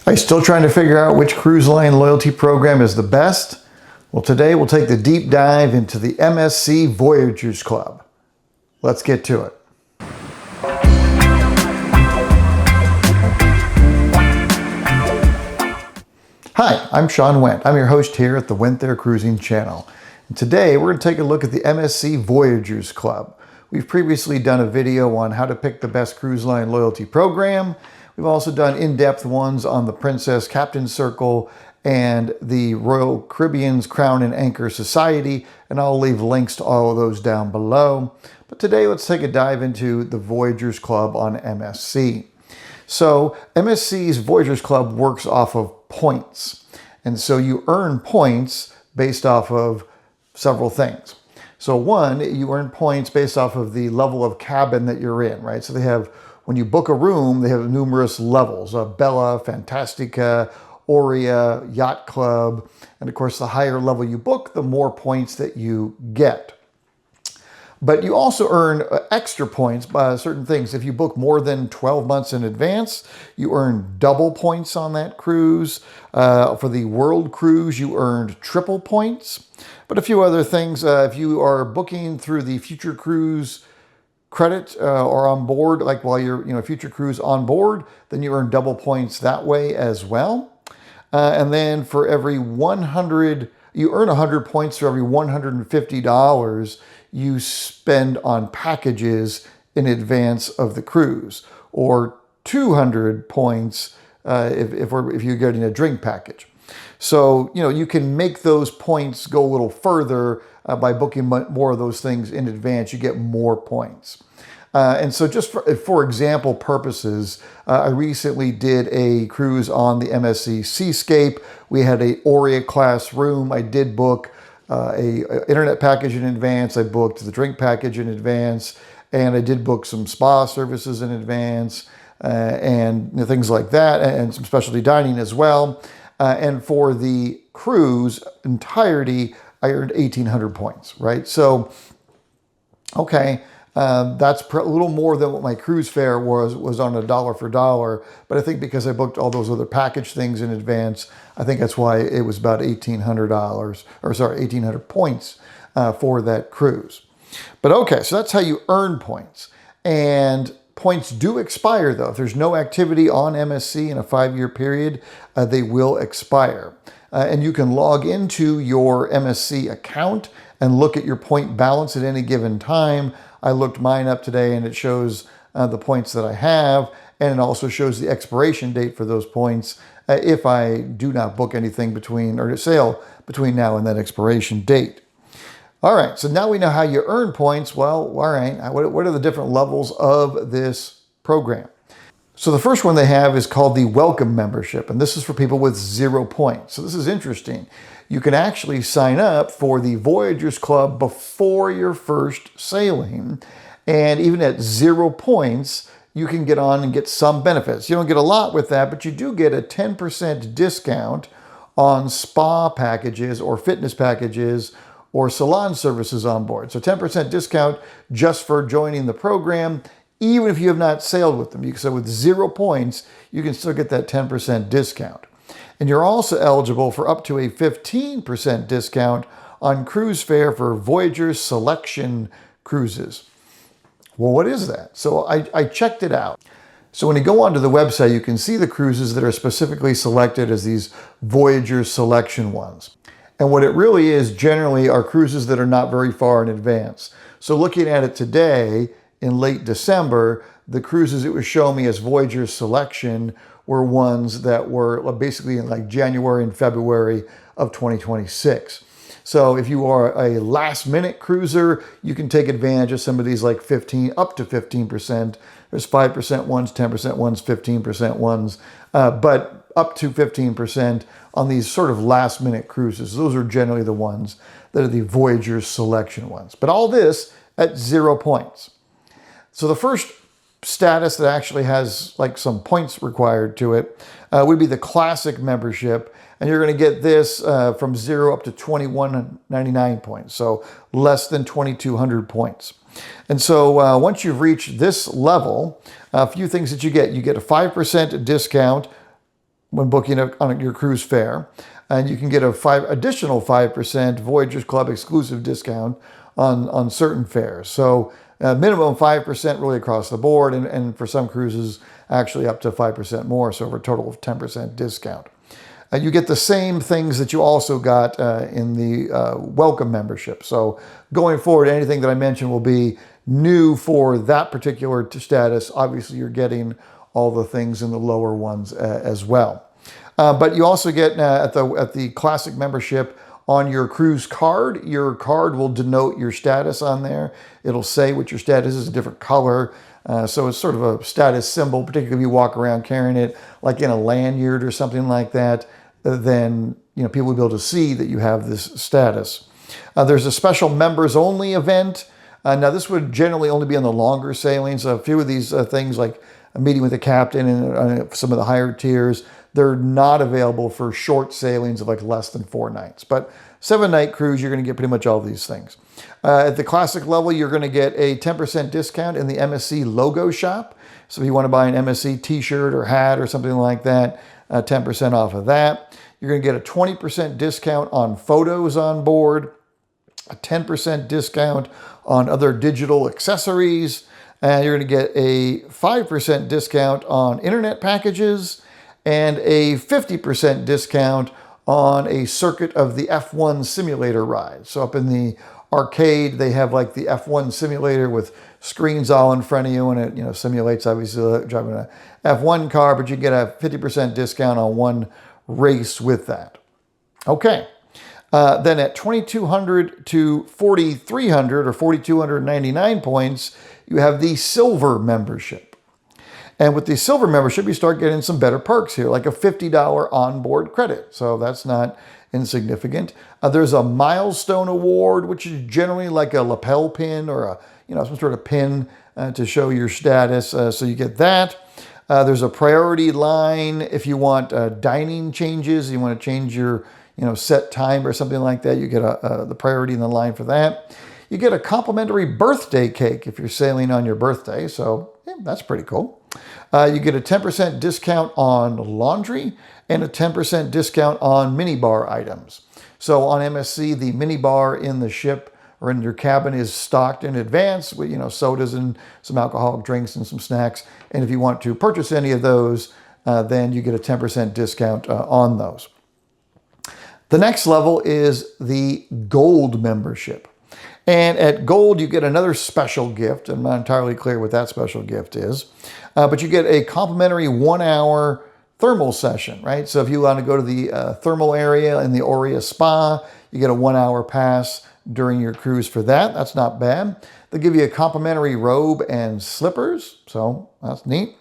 Are you still trying to figure out which cruise line loyalty program is the best? Well, today we'll take the deep dive into the MSC Voyagers Club. Let's get to it. Hi, I'm Sean Whent. I'm your host here at the Whent There Cruising Channel. And today we're going to take a look at the MSC Voyagers Club. We've previously done a video on how to pick the best cruise line loyalty program. We've also done in-depth ones on the Princess Captain Circle and the Royal Caribbean's Crown and Anchor Society, and I'll leave links to all of those down below. But today let's take a dive into the Voyagers Club on MSC. So MSC's Voyagers Club works off of points. And so you earn points based off of several things. So one, you earn points based off of the level of cabin that you're in, right? So they have, when you book a room, they have numerous levels, Bella, Fantastica, Aurea, Yacht Club, and of course the higher level you book, the more points that you get. But you also earn extra points by certain things. If you book more than 12 months in advance, you earn double points on that cruise. For the World Cruise, you earned triple points. But a few other things, if you are booking through the Future Cruise credit or on board, like while you're Future Cruise on board, then you earn double points that way as well. And then for every 100, you earn 100 points for every $150 you spend on packages in advance of the cruise, or 200 points if you're getting a drink package. So, you can make those points go a little further by booking more of those things in advance. You get more points. And so just for example purposes, I recently did a cruise on the MSC Seascape. We had a Aurea class room. I did book a internet package in advance. I booked the drink package in advance, and I did book some spa services in advance and things like that, and some specialty dining as well. And for the cruise entirety, I earned 1,800 points, right? So, okay. That's a little more than what my cruise fare was on a dollar for dollar. But I think because I booked all those other package things in advance, I think that's why it was about $1,800 points for that cruise. But okay, so that's how you earn points. And points do expire though. If there's no activity on MSC in a 5-year period, they will expire. And you can log into your MSC account and look at your point balance at any given time. I looked mine up today and it shows the points that I have, and it also shows the expiration date for those points if I do not book anything or sail between now and that expiration date. All right, so now we know how you earn points. Well, all right, what are the different levels of this program? So the first one they have is called the Welcome Membership, and this is for people with 0 points. So this is interesting. You can actually sign up for the Voyagers Club before your first sailing, and even at 0 points, you can get on and get some benefits. You don't get a lot with that, but you do get a 10% discount on spa packages or fitness packages or salon services on board. So 10% discount just for joining the program, even if you have not sailed with them. So with 0 points, you can still get that 10% discount. And you're also eligible for up to a 15% discount on cruise fare for Voyager Selection Cruises. Well, what is that? So I checked it out. So when you go onto the website, you can see the cruises that are specifically selected as these Voyager Selection ones. And what it really is generally are cruises that are not very far in advance. So looking at it today, in late December, the cruises it was showing me as Voyager Selection were ones that were basically in like January and February of 2026. So if you are a last minute cruiser, you can take advantage of some of these like up to 15%. There's 5% ones, 10% ones, 15% ones, but up to 15% on these sort of last minute cruises. Those are generally the ones that are the Voyager Selection ones. But all this at 0 points. So the first status that actually has like some points required to it would be the Classic membership, and you're going to get this from 0 up to 2199 points, so less than 2200 points. And so once you've reached this level, a few things that you get a 5% discount when booking on your cruise fare. And you can get additional 5% Voyagers Club exclusive discount on certain fares. So minimum 5% really across the board, and for some cruises, actually up to 5% more, so for a total of 10% discount. You get the same things that you also got in the welcome membership. So going forward, anything that I mentioned will be new for that particular status. Obviously, you're getting all the things in the lower ones as well. But you also get at the classic membership on your cruise card. Your card will denote your status on there. It'll say what your status is, a different color. So it's sort of a status symbol, particularly if you walk around carrying it like in a lanyard or something like that. Then people will be able to see that you have this status. There's a special members only event. Now this would generally only be on the longer sailings. A few of these things like a meeting with the captain and some of the higher tiers, they're not available for short sailings of like less than 4 nights. But 7-night cruise, you're going to get pretty much all these things. At the classic level, you're going to get a 10% discount in the MSC logo shop. So if you want to buy an MSC t-shirt or hat or something like that, 10% off of that. You're going to get a 20% discount on photos on board, a 10% discount on other digital accessories, and you're going to get a 5% discount on internet packages and a 50% discount on a circuit of the F1 simulator ride. So up in the arcade, they have like the F1 simulator with screens all in front of you, and it simulates obviously driving an F1 car, but you get a 50% discount on one race with that. Okay. Then at 2,200 to 4,300 or 4,299 points, you have the silver membership. And with the silver membership, you start getting some better perks here, like a $50 onboard credit. So that's not insignificant. There's a milestone award, which is generally like a lapel pin or some sort of pin to show your status. So you get that. There's a priority line if you want dining changes. You want to change your set time or something like that. You get the priority in the line for that. You get a complimentary birthday cake if you're sailing on your birthday. So that's pretty cool. You get a 10% discount on laundry and a 10% discount on minibar items. So on MSC, the minibar in the ship or in your cabin is stocked in advance with sodas and some alcoholic drinks and some snacks. And if you want to purchase any of those, then you get a 10% discount on those. The next level is the gold membership. And at gold, you get another special gift. I'm not entirely clear what that special gift is, but you get a complimentary 1-hour thermal session, right? So if you want to go to the thermal area in the Aurea Spa, you get a 1-hour pass during your cruise for that. That's not bad. They'll give you a complimentary robe and slippers, so that's neat.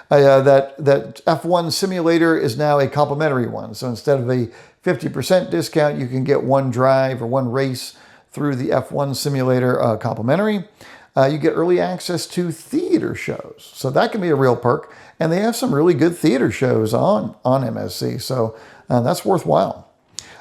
That F1 simulator is now a complimentary one. So instead of a 50% discount, you can get one drive or one race through the F1 simulator complimentary. You get early access to theater shows. So that can be a real perk. And they have some really good theater shows on MSC. So that's worthwhile.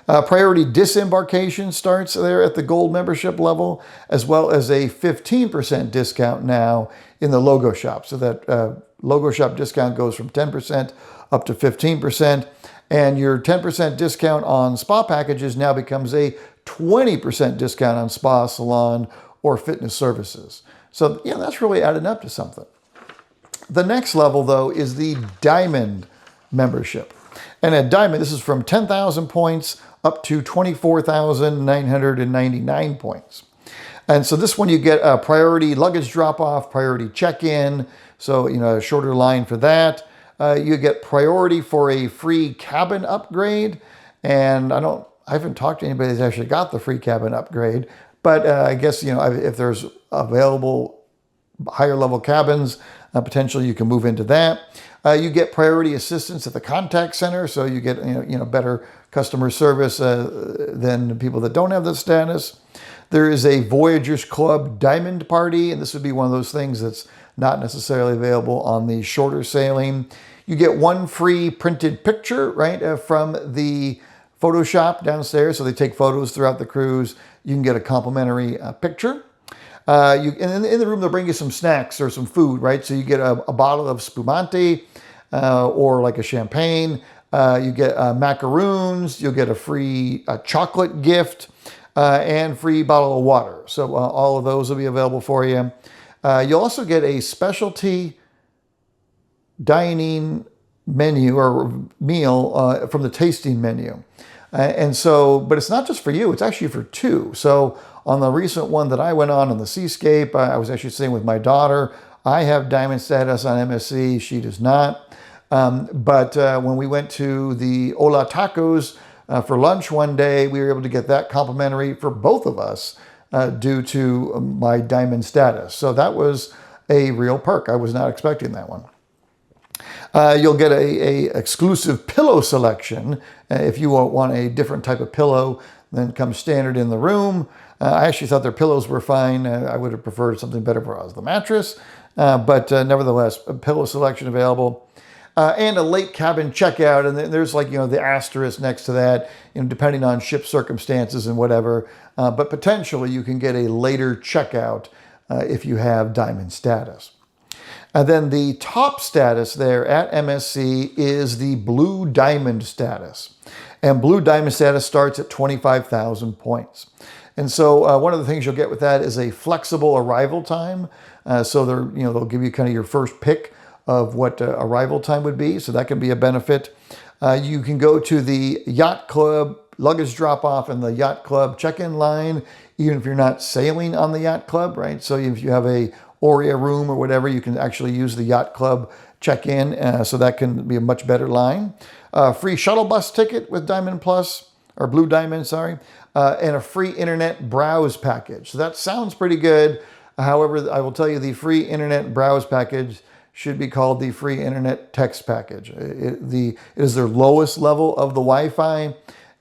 Priority disembarkation starts there at the gold membership level, as well as a 15% discount now in the logo shop. So that logo shop discount goes from 10% up to 15%. And your 10% discount on spa packages now becomes a 20% discount on spa, salon, or fitness services. So that's really adding up to something. The next level, though, is the diamond membership. And at diamond, this is from 10,000 points up to 24,999 points. And so this one, you get a priority luggage drop-off, priority check-in, so a shorter line for that. You get priority for a free cabin upgrade, and I haven't talked to anybody that's actually got the free cabin upgrade, but I guess if there's available higher level cabins, potentially you can move into that. You get priority assistance at the contact center, so you get better customer service than people that don't have the status. There is a Voyagers Club Diamond Party, and this would be one of those things that's not necessarily available on the shorter sailing. You get one free printed picture, right, from the Photoshop downstairs. So they take photos throughout the cruise. You can get a complimentary picture. And in the room, they'll bring you some snacks or some food, right? So you get a bottle of spumante or like a champagne, You get macaroons, you'll get a free chocolate gift, and free bottle of water. So all of those will be available for you. You'll also get a specialty dining menu or meal from the tasting menu. And so, but it's not just for you, it's actually for two. So on the recent one that I went on the Seascape, I was actually staying with my daughter. I have diamond status on MSC, she does not. But when we went to the Hola Tacos for lunch one day, we were able to get that complimentary for both of us due to my diamond status. So that was a real perk. I was not expecting that one. You'll get a exclusive pillow selection if you want a different type of pillow than comes standard in the room. I actually thought their pillows were fine. I would have preferred something better for us, the mattress. But nevertheless, a pillow selection available. And a late cabin checkout, and there's like, the asterisk next to that, depending on ship circumstances and whatever. But potentially you can get a later checkout if you have diamond status. And then the top status there at MSC is the Blue Diamond status. And Blue Diamond status starts at 25,000 points. And so one of the things you'll get with that is a flexible arrival time. So they'll give you kind of your first pick of what arrival time would be. So that can be a benefit. You can go to the Yacht Club luggage drop-off and the Yacht Club check-in line, even if you're not sailing on the Yacht Club, right? So if you have a Oria room or whatever, you can actually use the Yacht Club check-in. So that can be a much better line. Free shuttle bus ticket with Diamond Plus, or Blue Diamond, sorry. And a free internet browse package. So that sounds pretty good. However, I will tell you the free internet browse package should be called the free internet text package. It is their lowest level of the Wi-Fi,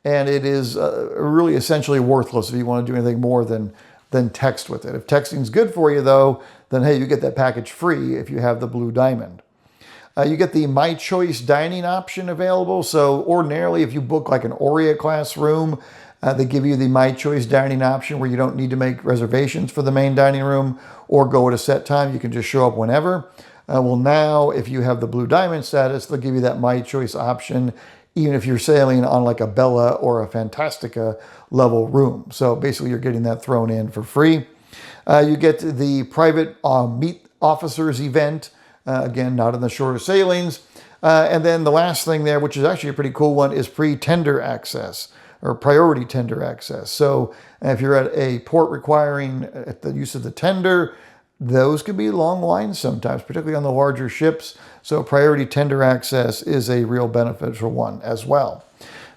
and it is really essentially worthless if you want to do anything more than text with it. If texting is good for you though, then hey, you get that package free if you have the Blue Diamond. You get the My Choice dining option available. So ordinarily, if you book like an Oria class room, they give you the My Choice dining option where you don't need to make reservations for the main dining room or go at a set time. You can just show up whenever. Well, now, if you have the Blue Diamond status, they'll give you that My Choice option, even if you're sailing on like a Bella or a Fantastica level room. So basically, you're getting that thrown in for free. You get the private meet officers event, again, not in the shorter sailings. And then the last thing there, which is actually a pretty cool one, is pre-tender access or priority tender access. So if you're at a port requiring the use of the tender, those can be long lines sometimes, particularly on the larger ships. So priority tender access is a real beneficial one as well.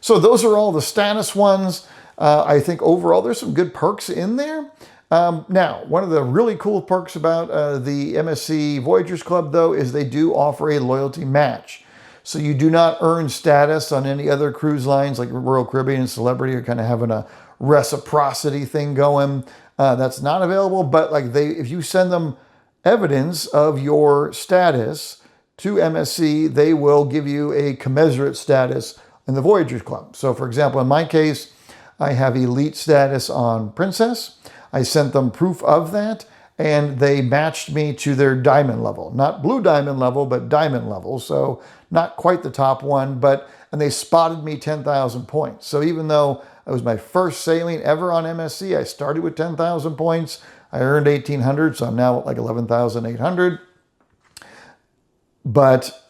So those are all the status ones. I think overall there's some good perks in there. Now, one of the really cool perks about the MSC Voyagers Club, though, is they do offer a loyalty match. So you do not earn status on any other cruise lines like Royal Caribbean and Celebrity are kind of having a reciprocity thing going. That's not available, but like if you send them evidence of your status to MSC, they will give you a commensurate status in the Voyagers Club. So for example, in my case, I have elite status on Princess. I sent them proof of that, and they matched me to their diamond level. Not Blue Diamond level, but diamond level. So not quite the top one, and they spotted me 10,000 points. So even though it was my first sailing ever on MSC, I started with 10,000 points. I earned 1,800, so I'm now at like 11,800. But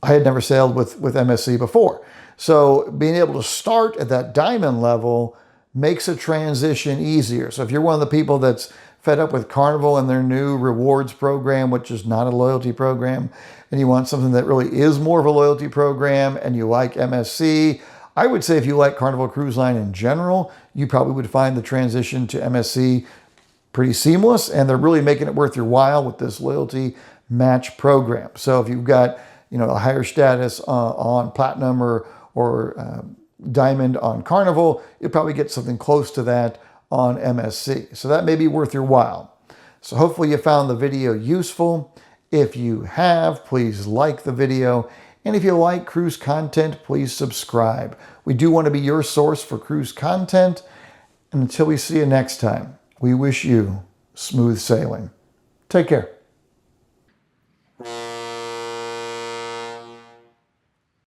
I had never sailed with MSC before. So being able to start at that diamond level makes a transition easier. So if you're one of the people that's fed up with Carnival and their new rewards program, which is not a loyalty program, and you want something that really is more of a loyalty program, and you like MSC, I would say if you like Carnival Cruise Line in general, you probably would find the transition to MSC pretty seamless, and they're really making it worth your while with this loyalty match program. So if you've got a higher status on Platinum or Diamond on Carnival, you'll probably get something close to that on MSC. So that may be worth your while. So hopefully you found the video useful. If you have, please like the video. And if you like cruise content, please subscribe. We do want to be your source for cruise content. And until we see you next time, we wish you smooth sailing. Take care.